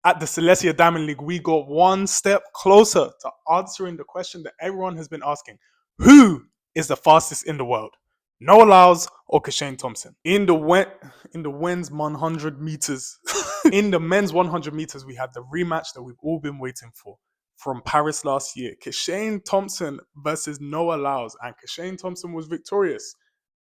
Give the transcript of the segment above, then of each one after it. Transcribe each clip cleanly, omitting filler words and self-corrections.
at the Silesia Diamond League, we got one step closer to answering the question that everyone has been asking. Who is the fastest in the world? Noah Lyles or Kishane Thompson? In the men's 100 meters, in the men's 100 meters, we had the rematch that we've all been waiting for from Paris last year. Kishane Thompson versus Noah Lyles, and Kishane Thompson was victorious.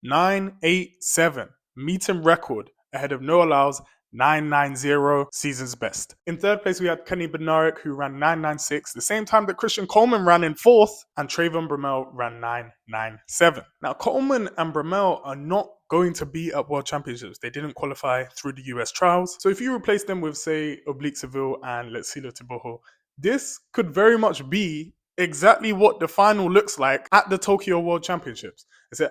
9.87 meeting record ahead of Noah Lyles, 9.90 season's best. In third place, we had Bednarek, who ran 9.96, the same time that Christian Coleman ran in fourth, and Trayvon Bromell ran 9.97. Now, Coleman and Bromell are not going to be at World Championships. They didn't qualify through the US trials. So if you replace them with, say, Oblique Seville and Silesia Diamond, this could very much be exactly what the final looks like at the Tokyo World Championships.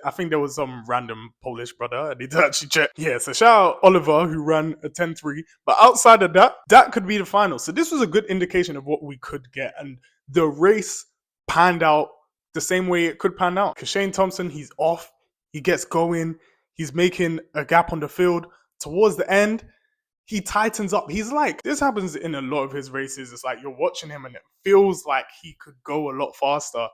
I think there was some random Polish brother. I need to actually check. Yeah, so shout out Oliver, who ran a 10.3. But outside of that, that could be the final. So this was a good indication of what we could get. And the race panned out the same way it could pan out. Kishane Thompson, he's off. He gets going. He's making a gap on the field. Towards the end, he tightens up. He's like, this happens in a lot of his races. It's like you're watching him and it feels like he could go a lot faster.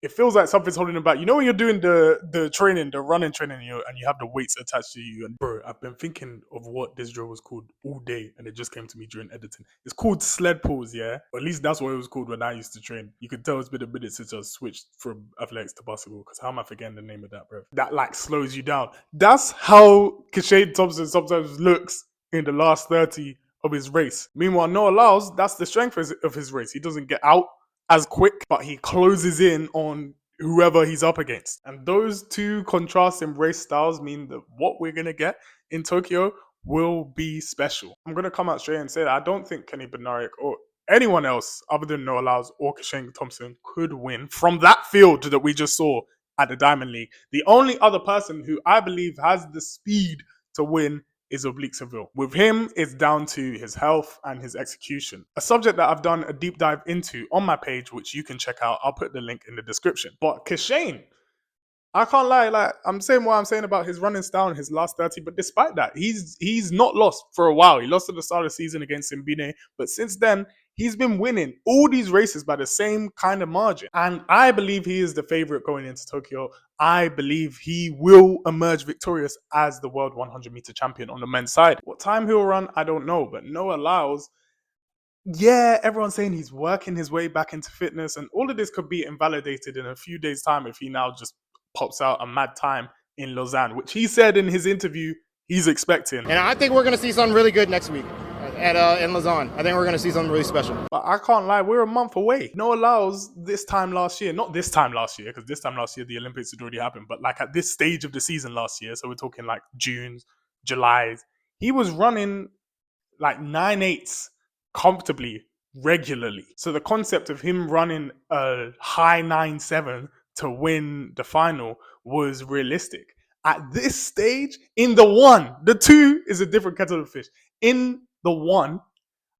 It feels like something's holding him back. You know when you're doing the training, the running training, and you have the weights attached to you. And bro, I've been thinking of what this drill was called all day, and it just came to me during editing. It's called sled pulls, yeah? Or at least that's what it was called when I used to train. You could tell it's been a minute since I switched from athletics to basketball, because how am I forgetting the name of that, bro? That like slows you down. That's how Kishane Thompson sometimes looks in the last 30 of his race. Meanwhile, Noah Lyles, that's the strength of his race. He doesn't get out as quick, but he closes in on whoever he's up against. And those two contrasting race styles mean that what we're going to get in Tokyo will be special. I'm going to come out straight and say that I don't think Bednarek or anyone else other than Noah Lyles or Kishane Thompson could win from that field that we just saw at the Diamond League. The only other person who I believe has the speed to win is Oblique Seville. With him, it's down to his health and his execution. A subject that I've done a deep dive into on my page, which you can check out. I'll put the link in the description. But Kishane, I can't lie, like I'm saying what I'm saying about his running style in his last 30, but despite that, he's not lost for a while. He lost at the start of the season against Simbine, but since then, he's been winning all these races by the same kind of margin. And I believe he is the favorite going into Tokyo. I believe he will emerge victorious as the world 100 meter champion on the men's side. What time he'll run, I don't know, but Noah Lyles, yeah, everyone's saying he's working his way back into fitness, and all of this could be invalidated in a few days' time if he now just pops out a mad time in Lausanne, which he said in his interview he's expecting. And I think we're going to see something really good next week in Lausanne. I think we're going to see something really special. But I can't lie, we're a month away. Noah Lyles this time last year, not this time last year, because this time last year the Olympics had already happened, but like at this stage of the season last year, so we're talking like June, July, he was running like 9.8s comfortably, regularly. So the concept of him running a high 9.7 to win the final was realistic. At this stage, in the one, the two is a different kettle of fish. In the one,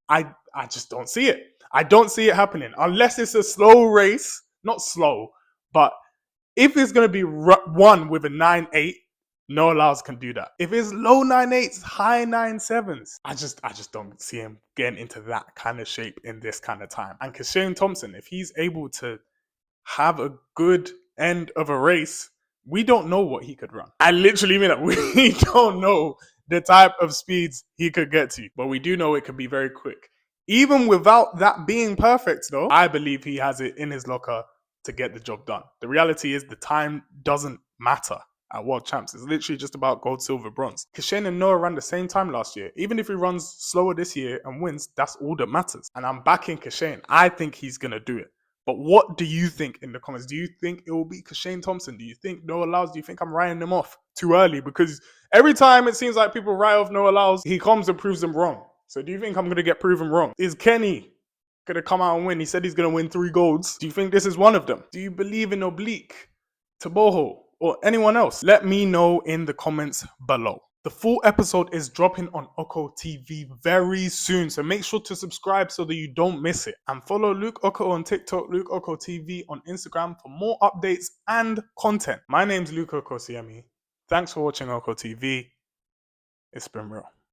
I just don't see it. I don't see it happening unless it's a slow race. Not slow, but if it's going to be one with a 9.8, Noah Lyles can do that. If it's low 9.8s, high 9.7s, I just don't see him getting into that kind of shape in this kind of time. And Kishane Thompson, if he's able to have a good end of a race, we don't know what he could run. I literally mean that. We don't know the type of speeds he could get to, but we do know it can be very quick. Even without that being perfect, though, I believe he has it in his locker to get the job done. The reality is the time doesn't matter at World Champs. It's literally just about gold, silver, bronze. Kishane and Noah ran the same time last year. Even if he runs slower this year and wins, that's all that matters. And I'm backing Kishane. I think he's going to do it. But what do you think in the comments? Do you think it will be Kishane Thompson? Do you think Noah Lyles? Do you think I'm writing them off too early? Because every time it seems like people write off Noah Lyles, he comes and proves them wrong. So do you think I'm going to get proven wrong? Is Kenny going to come out and win? He said he's going to win 3 golds. Do you think this is one of them? Do you believe in Oblique, Taboho, or anyone else? Let me know in the comments below. The full episode is dropping on Oko TV very soon, so make sure to subscribe so that you don't miss it. And follow Luke Oko on TikTok, Luke Oko TV on Instagram for more updates and content. My name's Luke Oko Siemi. Thanks for watching Oko TV. It's been real.